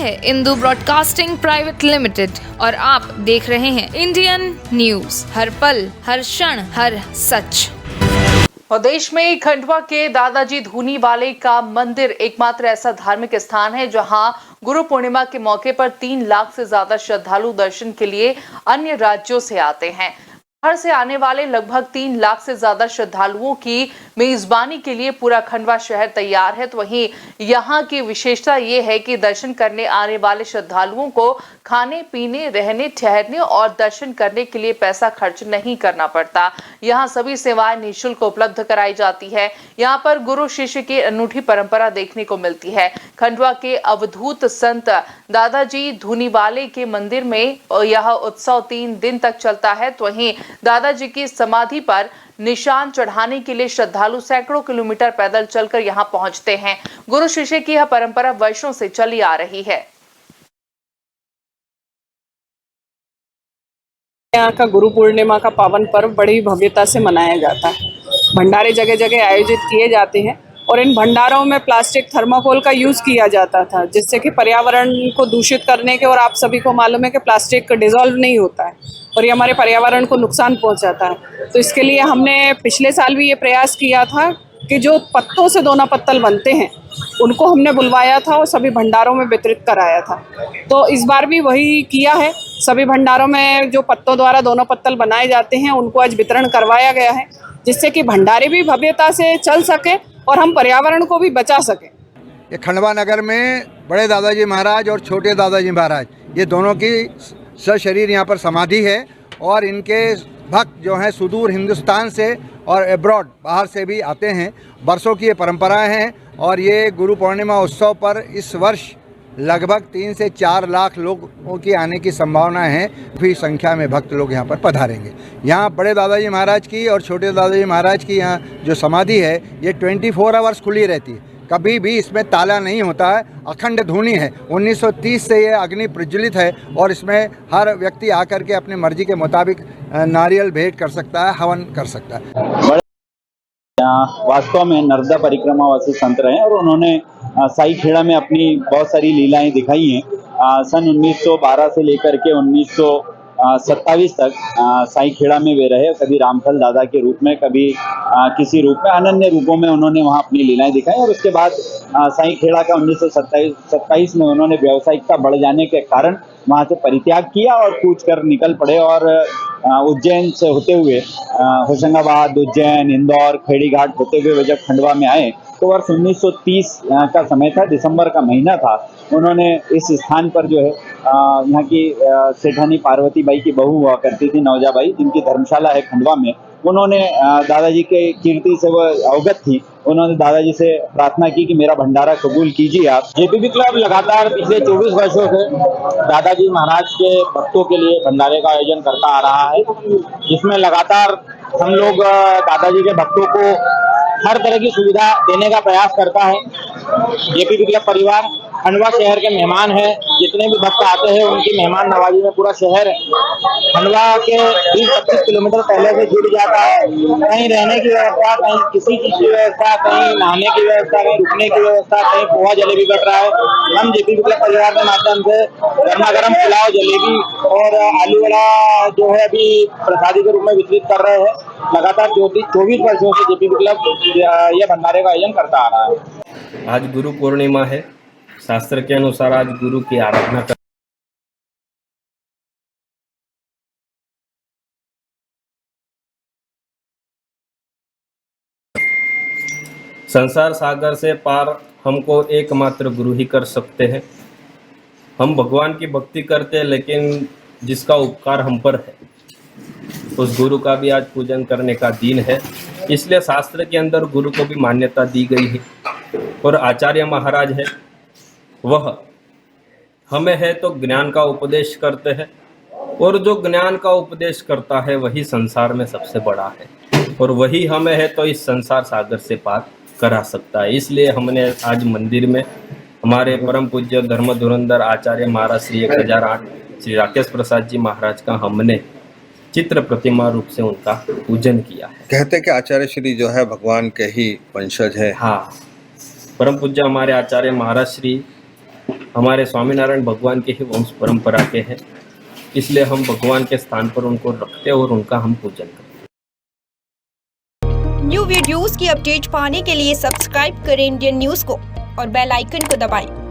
है Indu broadcasting private limited और आप देख रहे हैं इंडियन न्यूज, हर पल, हर क्षण, हर सच। और देश में खंडवा के दादाजी धूनीवाले का मंदिर एकमात्र ऐसा धार्मिक स्थान है जहां गुरु पूर्णिमा के मौके पर 3 लाख से ज्यादा श्रद्धालु दर्शन के लिए अन्य राज्यों से आते हैं। बाहर से आने वाले लगभग 3 लाख से ज्यादा श्रद्धालुओं की मेजबानी के लिए पूरा खंडवा शहर तैयार है। तो वहीं यहाँ की विशेषता ये है कि दर्शन करने आने वाले श्रद्धालुओं को खाने पीने, रहने, ठहरने और दर्शन करने के लिए पैसा खर्च नहीं करना पड़ता। यहाँ सभी सेवाएं निःशुल्क उपलब्ध कराई जाती है। यहाँ पर गुरु शिष्य की अनूठी परंपरा देखने को मिलती है। खंडवा के अवधूत संत दादाजी धूनीवाले के मंदिर में यह उत्सव 3 दिन तक चलता है। तो वहीं दादाजी की समाधि पर निशान चढ़ाने के लिए श्रद्धालु सैकड़ों किलोमीटर पैदल चलकर यहां पहुंचते हैं। गुरु शिष्य की यह परंपरा वर्षों से चली आ रही है। यहाँ का गुरु पूर्णिमा का पावन पर्व बड़ी भव्यता से मनाया जाता है। भंडारे जगह जगह आयोजित किए जाते हैं और इन भंडारों में प्लास्टिक थर्माकोल का यूज़ किया जाता था, जिससे कि पर्यावरण को दूषित करने के, और आप सभी को मालूम है कि प्लास्टिक डिज़ोल्व नहीं होता है और ये हमारे पर्यावरण को नुकसान पहुंचाता है। तो इसके लिए हमने पिछले साल भी ये प्रयास किया था कि जो पत्तों से दोना पत्तल बनते हैं उनको हमने बुलवाया था और सभी भंडारों में वितरित कराया था। तो इस बार भी वही किया है। सभी भंडारों में जो पत्तों द्वारा दोनों पत्तल बनाए जाते हैं उनको आज वितरण करवाया गया है, जिससे कि भंडारे भी भव्यता से चल सके और हम पर्यावरण को भी बचा सकें। ये खंडवा नगर में बड़े दादाजी महाराज और छोटे दादाजी महाराज, ये दोनों की सशरीर यहाँ पर समाधि है और इनके भक्त जो हैं सुदूर हिंदुस्तान से और एब्रॉड बाहर से भी आते हैं। वर्षों की ये परंपराएं हैं और ये गुरु पूर्णिमा उत्सव पर इस वर्ष लगभग 3 से 4 लाख लोगों की आने की संभावना है। काफ़ी संख्या में भक्त लोग यहाँ पर पधारेंगे। यहाँ बड़े दादाजी महाराज की और छोटे दादाजी महाराज की यहाँ जो समाधि है ये 24 आवर्स खुली रहती है, कभी भी इसमें ताला नहीं होता है। अखंड धूनी है, 1930 से ये अग्नि प्रज्वलित है और इसमें हर व्यक्ति आकर के अपनी मर्जी के मुताबिक नारियल भेंट कर सकता है, हवन कर सकता है। वास्तव में नर्मदा परिक्रमावासी संत रहे और उन्होंने साई खेड़ा में अपनी बहुत सारी लीलाएं दिखाई हैं। सन 1912 से लेकर के 1927 तक साई खेड़ा में वे रहे। कभी रामफल दादा के रूप में, कभी किसी रूप में, अनन्य रूपों में उन्होंने वहाँ अपनी लीलाएं दिखाई। और उसके बाद साई खेड़ा का 1927 में उन्होंने व्यावसायिकता बढ़ जाने के कारण वहाँ से परित्याग किया और कूच कर निकल पड़े और उज्जैन से होते हुए होशंगाबाद, उज्जैन, इंदौर, खेड़ी घाट होते हुए वे जब खंडवा में आए तो वर्ष 1930 का समय था, दिसंबर का महीना था। उन्होंने इस स्थान पर जो है यहाँ की सेठानी पार्वती बाई की बहू हुआ करती थी, नौजाबाई, जिनकी धर्मशाला है खंडवा में। उन्होंने दादाजी के कीर्ति से वह अवगत थी। उन्होंने दादाजी से प्रार्थना की कि मेरा भंडारा कबूल कीजिए आप। जेपीबी क्लब लगातार पिछले 24 वर्षों से दादाजी महाराज के भक्तों के लिए भंडारे का आयोजन करता आ रहा है, जिसमें लगातार हम लोग दादाजी के भक्तों को हर तरह की सुविधा देने का प्रयास करता है। जेपीबी क्लब परिवार खंडवा शहर के मेहमान है। जितने भी भक्त आते हैं उनकी मेहमान नवाजी में पूरा शहर खंडवा के 20-25 किलोमीटर पहले से जुड़ जाता है। कहीं रहने की व्यवस्था, कहीं किसी चीज की व्यवस्था, कहीं नहाने की व्यवस्था, कहीं रुकने की व्यवस्था, कहीं पोहा जलेबी बट रहा है। हम जेपीबी क्लब परिवार के माध्यम से गर्मा गर्म पुलाव, जलेबी और आलू वड़ा जो है अभी प्रसादी के रूप में वितरित कर रहे हैं। लगातार 24 वर्षों से जेपीबी क्लब यह भंडारे का आयोजन करता आ रहा है। आज गुरु पूर्णिमा है। शास्त्र के अनुसार आज गुरु की आराधना कर संसार सागर से पार हमको एकमात्र गुरु ही कर सकते हैं। हम भगवान की भक्ति करते हैं, लेकिन जिसका उपकार हम पर है उस गुरु का भी आज पूजन करने का दिन है। इसलिए शास्त्र के अंदर गुरु को भी मान्यता दी गई है और आचार्य महाराज है, वह हमें है तो ज्ञान का उपदेश करते हैं और जो ज्ञान का उपदेश करता है वही संसार में सबसे बड़ा है और वही हमें है तो इस संसार सागर से पार करा सकता है। इसलिए हमने आज मंदिर में हमारे परम पूज्य धर्म धुरंधर आचार्य महाराज श्री 1008 श्री राकेश प्रसाद जी महाराज का हमने चित्र प्रतिमा रूप से उनका पूजन किया है। कहते कि आचार्य श्री जो है भगवान के ही वंशज है। हाँ, परम पूज्य हमारे आचार्य महाराज श्री हमारे स्वामीनारायण भगवान के ही वंश परंपरा के हैं, इसलिए हम भगवान के स्थान पर उनको रखते हैं और उनका हम पूजन करते हैं। न्यू वीडियोस की अपडेट पाने के लिए सब्सक्राइब करें इंडियन न्यूज़ को और बेल आइकन को दबाएं।